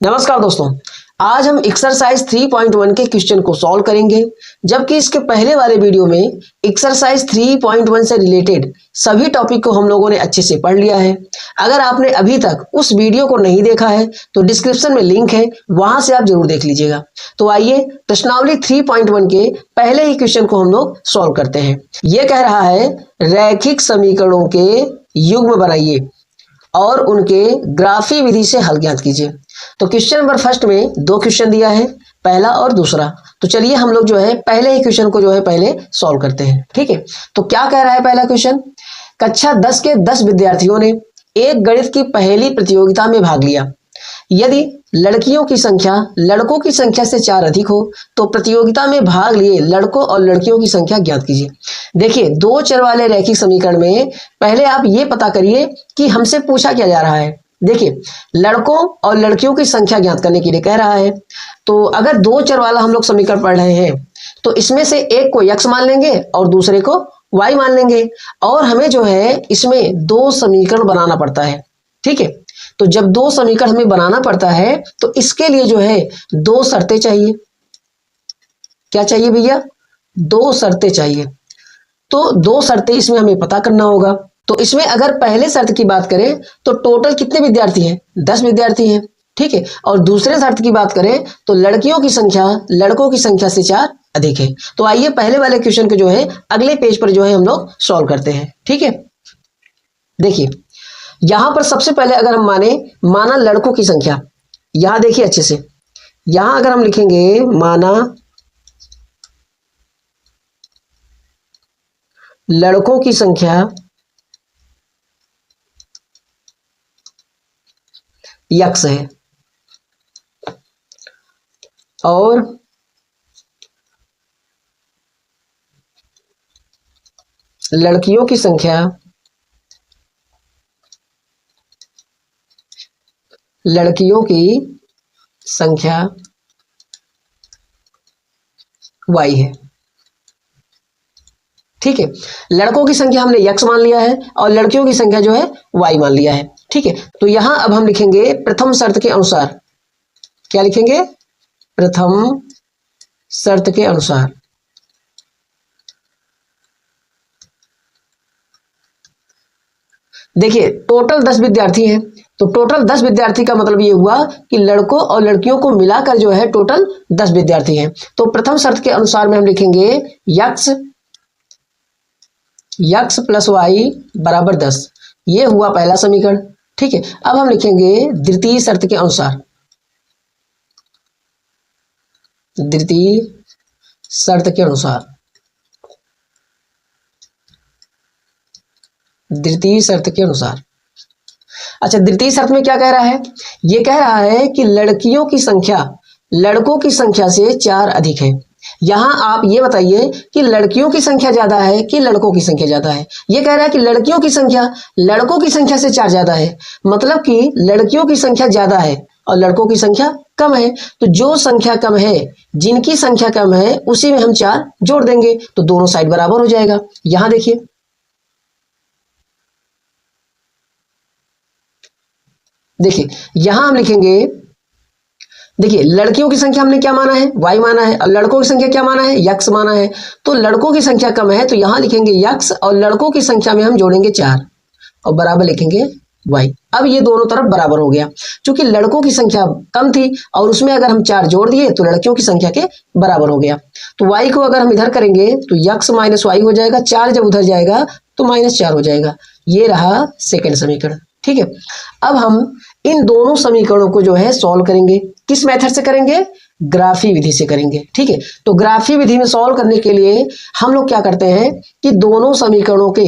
नमस्कार दोस्तों, आज हम एक्सरसाइज 3.1 के क्वेश्चन को सॉल्व करेंगे। जबकि इसके पहले वाले वीडियो में एक्सरसाइज 3.1 से रिलेटेड सभी टॉपिक को हम लोगों ने अच्छे से पढ़ लिया है। अगर आपने अभी तक उस वीडियो को नहीं देखा है तो डिस्क्रिप्शन में लिंक है, वहां से आप जरूर देख लीजिएगा। तो आइए प्रश्नावली 3.1 के पहले ही क्वेश्चन को हम लोग सॉल्व करते हैं। यह कह रहा है रैखिक समीकरणों के युग्म बनाइए और उनके ग्राफी विधि से हल ज्ञात कीजिए। तो क्वेश्चन नंबर फर्स्ट में दो क्वेश्चन दिया है, पहला और दूसरा। तो चलिए हम लोग जो है पहले ही क्वेश्चन को जो है पहले सॉल्व करते हैं। ठीक है, तो क्या कह रहा है पहला क्वेश्चन। कक्षा 10 के 10 विद्यार्थियों ने एक गणित की पहेली प्रतियोगिता में भाग लिया। यदि लड़कियों की संख्या लड़कों की संख्या से 4 अधिक हो तो प्रतियोगिता में भाग लिए लड़कों और लड़कियों की संख्या ज्ञात कीजिए। देखिए, दो चर वाले रैखिक समीकरण में पहले आप ये पता करिए कि हमसे पूछा क्या जा रहा है। देखिए, लड़कों और लड़कियों की संख्या ज्ञात करने के लिए कह रहा है। तो अगर दो चर वाला हम लोग समीकरण पढ़ रहे हैं तो इसमें से एक को x मान लेंगे और दूसरे को y मान लेंगे, और हमें जो है इसमें दो समीकरण बनाना पड़ता है। ठीक है, तो जब दो समीकरण हमें बनाना पड़ता है तो इसके लिए जो है दो शर्तें चाहिए। क्या चाहिए भैया? दो शर्तें चाहिए। तो दो शर्तें इसमें हमें पता करना होगा। तो इसमें अगर पहले शर्त की बात करें तो टोटल कितने विद्यार्थी हैं? 10 विद्यार्थी हैं। ठीक है, और दूसरे शर्त की बात करें तो लड़कियों की संख्या लड़कों की संख्या से 4 अधिक है। तो आइए पहले वाले क्वेश्चन को जो है अगले पेज पर जो है हम लोग सॉल्व करते हैं। ठीक है, देखिए यहां पर सबसे पहले अगर हम माना लड़कों की संख्या, यहां देखिए अच्छे से, यहां अगर हम लिखेंगे माना लड़कों की संख्या x है और लड़कियों की संख्या y है। ठीक है, लड़कों की संख्या हमने x मान लिया है और लड़कियों की संख्या जो है y मान लिया है। ठीक है, तो यहां अब हम लिखेंगे प्रथम शर्त के अनुसार। क्या लिखेंगे? प्रथम शर्त के अनुसार। देखिए टोटल 10 विद्यार्थी हैं, तो टोटल 10 विद्यार्थी का मतलब ये हुआ कि लड़कों और लड़कियों को मिलाकर जो है टोटल 10 विद्यार्थी हैं। तो प्रथम शर्त के अनुसार में हम लिखेंगे x प्लस वाई बराबर 10। ये हुआ पहला समीकरण। ठीक है, अब हम लिखेंगे द्वितीय शर्त के अनुसार। द्वितीय शर्त के अनुसार अच्छा, द्वितीय शर्त में क्या कह रहा है? ये कह रहा है कि लड़कियों की संख्या लड़कों की संख्या से 4 अधिक है। यहां आप ये बताइए कि लड़कियों की संख्या ज्यादा है कि लड़कों की संख्या ज्यादा है। ये कह रहा है कि लड़कियों की संख्या लड़कों की संख्या से 4 ज्यादा है, मतलब कि लड़कियों की संख्या ज्यादा है और लड़कों की संख्या कम है। तो जो संख्या कम है, जिनकी संख्या कम है, उसी में हम 4 जोड़ देंगे तो दोनों साइड बराबर हो जाएगा। यहां देखिए, यहां हम लिखेंगे, देखिए लड़कियों की संख्या हमने क्या माना है? y माना है, और लड़कों की संख्या क्या माना है? x माना है। तो लड़कों की संख्या कम है तो यहां लिखेंगे x और लड़कों की संख्या में हम जोड़ेंगे 4 और बराबर लिखेंगे y। अब ये दोनों तरफ बराबर हो गया। क्योंकि लड़कों की संख्या कम थी और उसमें अगर हम 4 जोड़ दिए तो लड़कियों की संख्या के बराबर हो गया। तो y को अगर हम इधर करेंगे तो x माइनस वाई हो जाएगा। 4 जब उधर जाएगा तो -4 हो जाएगा। ये रहा सेकेंड समीकरण। ठीक है, अब हम इन दोनों समीकरणों को जो है सॉल्व करेंगे। किस मेथड से करेंगे? ग्राफी विधि से करेंगे। ठीक है, तो ग्राफी विधि में सॉल्व करने के लिए हम लोग क्या करते हैं कि दोनों समीकरणों के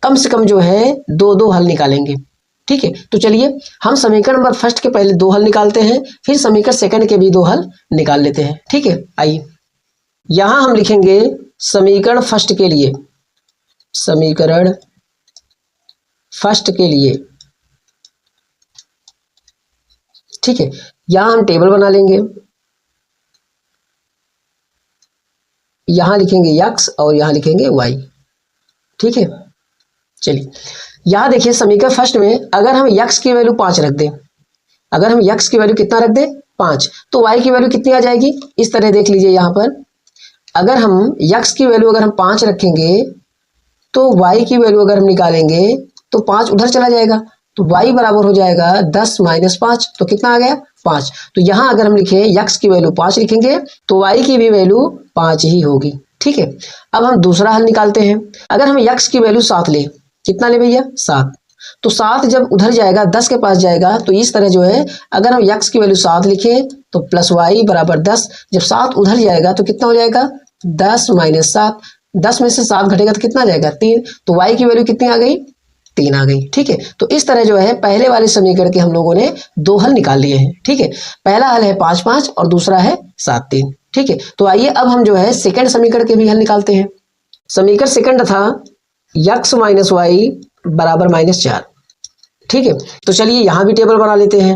कम से कम जो है दो हल निकालेंगे। ठीक है, तो चलिए हम समीकरण नंबर फर्स्ट के पहले 2 हल निकालते हैं, फिर समीकरण सेकंड के भी 2 हल निकाल लेते हैं। ठीक है, आइए यहां हम लिखेंगे समीकरण फर्स्ट के लिए, ठीक है, यहां हम टेबल बना लेंगे। यहां लिखेंगे x और यहां लिखेंगे y। ठीक है, चलिए यहां देखिए समीकरण फर्स्ट में अगर हम x की वैल्यू 5 रख दें अगर हम x की वैल्यू कितना रख दें 5, तो y की वैल्यू कितनी आ जाएगी, इस तरह देख लीजिए यहाँ पर। अगर हम x की वैल्यू अगर हम 5 रखेंगे तो y की वैल्यू अगर हम निकालेंगे तो 5 उधर चला जाएगा, तो y बराबर हो जाएगा 10 माइनस 5, तो कितना आ गया 5। तो यहाँ अगर हम लिखें x की वैल्यू 5 लिखेंगे तो y की भी वैल्यू 5 ही होगी। ठीक है, अब हम दूसरा हल निकालते हैं। अगर हम x की वैल्यू 7 ले, कितना ले भैया 7, तो 7 जब उधर जाएगा 10 के पास जाएगा, तो इस तरह जो है अगर हम x की वैल्यू 7 लिखें तो प्लस y बराबर 10, जब 7 उधर जाएगा तो कितना हो जाएगा 10 माइनस 7, 10 में से 7 घटेगा तो कितना आ जाएगा 3, तो y की वैल्यू कितनी आ गई 3 आ गई। ठीक है, तो इस तरह जो है पहले वाले समीकरण के हम लोगों ने 2 हल निकाल लिए हैं। ठीक है, पहला हल है 5 5 और दूसरा है 7 3। ठीक है, तो आइए अब हम जो है सेकंड समीकरण के भी हल निकालते हैं। समीकरण सेकंड था x माइनस वाई बराबर -4। ठीक है, तो चलिए यहां भी टेबल बना लेते हैं।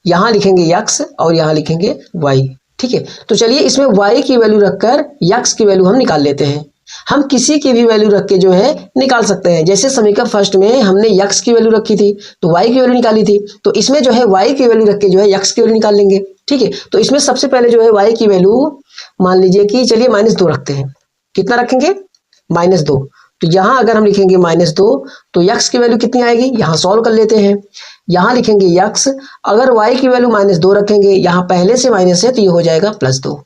यहां लिखेंगे x और यहां लिखेंगे y। ठीक है, तो चलिए इसमें y की वैल्यू रखकर x की वैल्यू हम निकाल लेते हैं। हम किसी की भी वैल्यू रख के जो है निकाल सकते हैं। जैसे समीकरण फर्स्ट में हमने x की वैल्यू रखी थी तो y की वैल्यू निकाली थी, तो इसमें जो है y की वैल्यू रख के जो है x की वैल्यू निकाल लेंगे। ठीक है, तो इसमें सबसे पहले जो है y की वैल्यू मान लीजिए कि चलिए -2 रखते हैं। कितना रखेंगे -2, तो यहाँ अगर हम लिखेंगे -2 तो x की वैल्यू कितनी आएगी, यहाँ सॉल्व कर लेते हैं। यहाँ लिखेंगे x, अगर y की वैल्यू -2 रखेंगे, यहाँ पहले से माइनस है तो ये हो जाएगा +2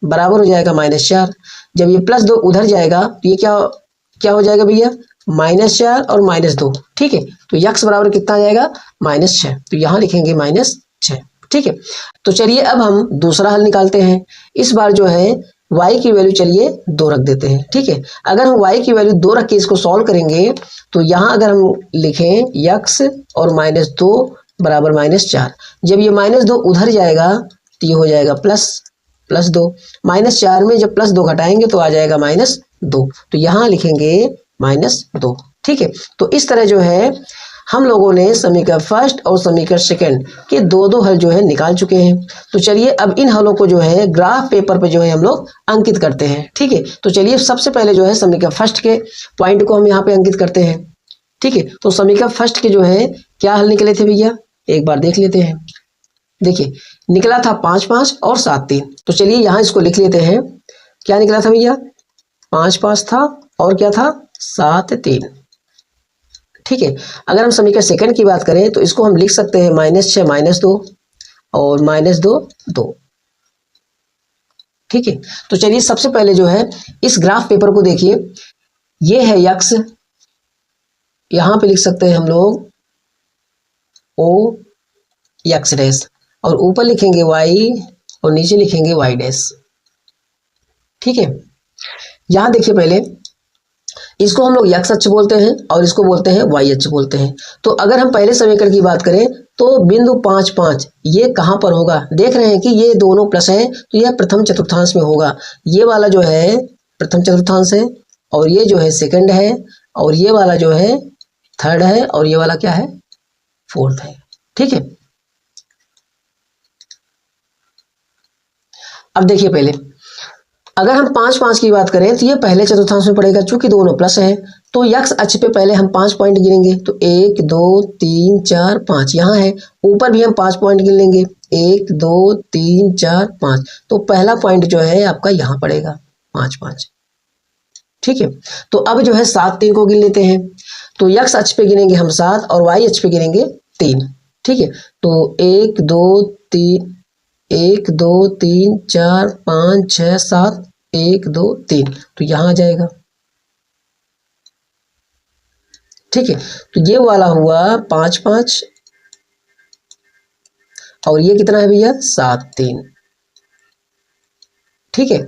बराबर हो जाएगा -4। जब ये +2 उधर जाएगा तो ये क्या हो जाएगा भैया -4 और -2। ठीक है, तो x बराबर कितना आ जाएगा -6, तो यहाँ लिखेंगे -6। ठीक है, तो चलिए अब हम दूसरा हल निकालते हैं। इस बार जो है y की वैल्यू चलिए 2 रख देते हैं। ठीक है, अगर हम y की वैल्यू 2 रख के इसको सॉल्व करेंगे तो यहाँ अगर हम लिखें x और -2 बराबर -4, जब ये -2 उधर जाएगा तो ये हो जाएगा +2, -4 में जब +2 घटाएंगे तो आ जाएगा -2, तो यहाँ लिखेंगे -2। ठीक है, तो इस तरह जो है हम लोगों ने समीकरण फर्स्ट और समीकरण सेकंड के दो हल जो है निकाल चुके हैं। तो चलिए अब इन हलों को जो है ग्राफ पेपर पे जो है हम लोग अंकित करते हैं। ठीक है, तो चलिए सबसे पहले जो है समीकरण फर्स्ट के पॉइंट को हम यहाँ पे अंकित करते हैं। ठीक है, तो समीकरण फर्स्ट के जो है क्या हल निकले थे भैया, एक बार देख लेते हैं। देखिए निकला था 5 5 और 7 3, तो चलिए यहाँ इसको लिख लेते हैं। क्या निकला था भैया 5 5 था और क्या था 7 3। ठीक है, अगर हम समीकरण सेकंड की बात करें तो इसको हम लिख सकते हैं -6 -2 और -2 2। ठीक है, तो चलिए सबसे पहले जो है इस ग्राफ पेपर को देखिए, ये है x, यहां पे लिख सकते हैं हम लोग o x डैश, और ऊपर लिखेंगे y और नीचे लिखेंगे y डैश। ठीक है, यहां देखिए पहले इसको हम लोग x अक्ष बोलते हैं और इसको बोलते हैं y अक्ष बोलते हैं। तो अगर हम पहले समीकरण की बात करें तो बिंदु 5 5 ये कहां पर होगा, देख रहे हैं कि ये दोनों प्लस है तो यह प्रथम चतुर्थांश में होगा। ये वाला जो है प्रथम चतुर्थांश है और ये जो है सेकंड है और ये वाला जो है थर्ड है और ये वाला क्या है फोर्थ है। ठीक है, अब देखिए पहले अगर हम 5 5 की बात करें तो ये पहले चतुर्थांश में पड़ेगा, चूंकि दोनों प्लस है तो x अक्ष पे पहले हम 5 पॉइंट गिनेंगे, तो 1 2 3 4 5 यहाँ है। ऊपर भी हम 5 पॉइंट गिन लेंगे, 1 2 3 4 5, तो पहला पॉइंट जो है आपका यहाँ पड़ेगा 5 5। ठीक है, तो अब जो है 7 3 को गिन लेते हैं, तो x अक्ष पे गिनेंगे हम 7 और y अक्ष पे गिनेंगे 3। ठीक है, तो 1 2 3 1 2 3 4 5 6 7 1 2 3, तो यहाँ आ जाएगा। ठीक है, तो ये वाला हुआ 5 5 और ये कितना है भैया 7 3। ठीक है,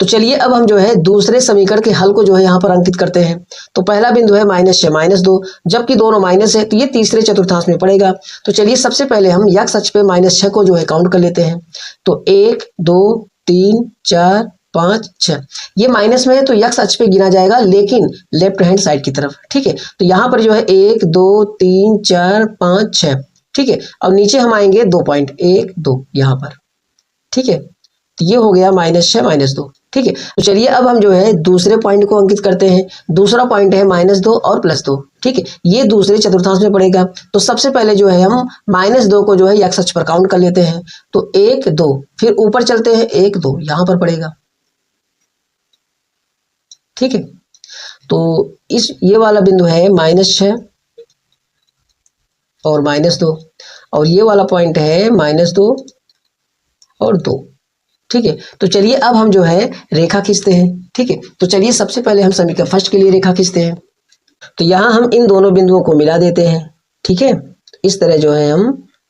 तो चलिए अब हम जो है दूसरे समीकरण के हल को जो है यहाँ पर अंकित करते हैं। तो पहला बिंदु है -6 -2, जबकि दोनों माइनस है तो ये तीसरे चतुर्थांश में पड़ेगा। तो चलिए सबसे पहले हम x अक्ष पे -6 को जो है काउंट कर लेते हैं। तो 1 2 3 4 5 6, ये माइनस में है तो x अक्ष पे गिना जाएगा लेकिन लेफ्ट हैंड साइड की तरफ। ठीक है, तो यहाँ पर जो है 1 2 3 4 5 6। ठीक है, और नीचे हम आएंगे 2 पॉइंट 1 2 यहाँ पर। ठीक है, तो ये हो गया -6 -2। ठीक है, तो चलिए अब हम जो है दूसरे पॉइंट को अंकित करते हैं। दूसरा पॉइंट है -2 और +2। ठीक है, ये दूसरे चतुर्थांश में पड़ेगा। तो सबसे पहले जो है हम -2 को जो है x अक्ष पर काउंट कर लेते हैं। तो 1 2, फिर ऊपर चलते हैं 1 2 यहां पर पड़ेगा। ठीक है, तो ये वाला बिंदु है -6 और -2, और ये वाला पॉइंट है -2 और 2। ठीक है, तो चलिए अब हम जो है रेखा खींचते हैं। ठीक है, तो चलिए सबसे पहले हम समीकरण फर्स्ट के लिए रेखा खींचते हैं। तो यहाँ हम इन दोनों बिंदुओं को मिला देते हैं। ठीक है, इस तरह जो है हम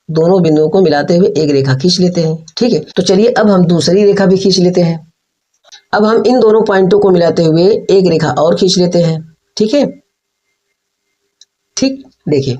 दोनों बिंदुओं को मिलाते हुए एक रेखा खींच लेते हैं। ठीक है, तो चलिए अब हम दूसरी रेखा भी खींच लेते हैं। अब हम इन दोनों पॉइंटों को मिलाते हुए एक रेखा और खींच लेते हैं। ठीक है, ठीक, देखिए,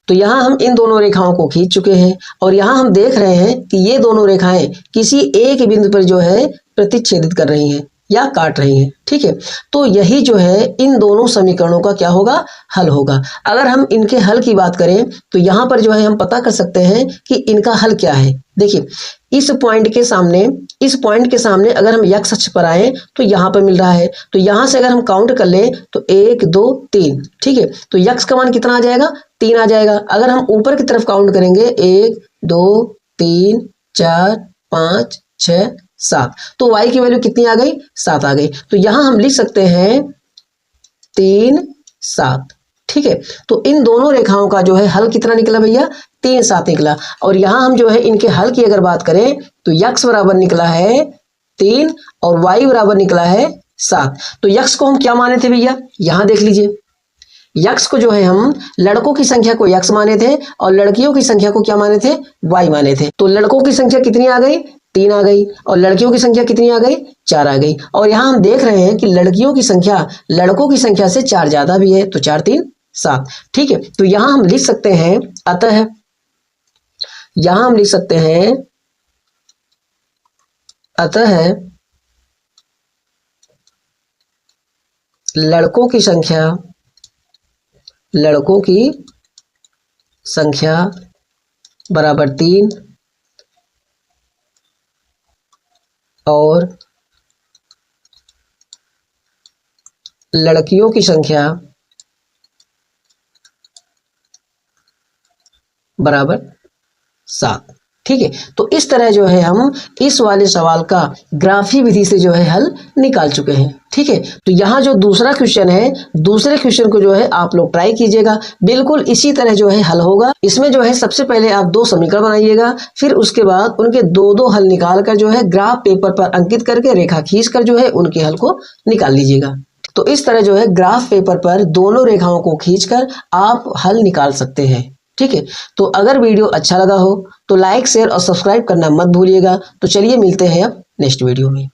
तो यहाँ हम इन दोनों रेखाओं को खींच चुके हैं और यहाँ हम देख रहे हैं कि ये दोनों रेखाएं किसी एक बिंदु पर जो है प्रतिच्छेदित कर रही हैं या काट रही हैं। ठीक है, तो यही जो है इन दोनों समीकरणों का क्या होगा, हल होगा। अगर हम इनके हल की बात करें तो यहाँ पर जो है हम पता कर सकते हैं कि इनका हल क्या है। देखिए, इस पॉइंट के सामने अगर हम x अक्ष पर आए तो यहाँ पर मिल रहा है। तो यहाँ से अगर हम काउंट कर लें तो 1 2 3। ठीक है, तो x का मान कितना आ जाएगा, 3 आ जाएगा। अगर हम ऊपर की तरफ काउंट करेंगे 1 2 3 4 5 6 7, तो y की वैल्यू कितनी आ गई, 7 आ गई। तो यहाँ हम लिख सकते हैं 3 7। ठीक है, तो इन दोनों रेखाओं का जो है हल कितना निकला भैया, 3 7 निकला। और यहाँ हम जो है इनके हल की अगर बात करें तो x बराबर निकला है 3 और y बराबर निकला है 7। तो x को हम क्या माने थे भैया, यहाँ देख लीजिए, x को जो है हम लड़कों की संख्या को x माने थे और लड़कियों की संख्या को क्या माने थे, y माने थे। तो लड़कों की संख्या कितनी आ गई, 3 आ गई, और लड़कियों की संख्या कितनी आ गई, 4 आ गई। और यहाँ हम देख रहे हैं कि लड़कियों की संख्या लड़कों की संख्या से 4 ज्यादा भी है, तो 4 3 7। ठीक है, तो यहाँ हम लिख सकते हैं, अतः यहाँ हम लिख सकते हैं, अतः लड़कों की संख्या बराबर 3 और लड़कियों की संख्या बराबर 7। ठीक है, तो इस तरह जो है हम इस वाले सवाल का ग्राफी विधि से जो है हल निकाल चुके हैं। ठीक है, तो यहाँ जो दूसरा क्वेश्चन है, दूसरे क्वेश्चन को जो है आप लोग ट्राई कीजिएगा, बिल्कुल इसी तरह जो है हल होगा। इसमें जो है सबसे पहले आप 2 समीकरण बनाइएगा, फिर उसके बाद उनके 2 हल निकाल कर जो है ग्राफ पेपर पर अंकित करके रेखा खींच कर जो है उनके हल को निकाल लीजिएगा। तो इस तरह जो है ग्राफ पेपर पर दोनों रेखाओं को खींचकर आप हल निकाल सकते हैं। ठीक है, तो अगर वीडियो अच्छा लगा हो तो लाइक शेयर और सब्सक्राइब करना मत भूलिएगा। तो चलिए मिलते हैं अब नेक्स्ट वीडियो में।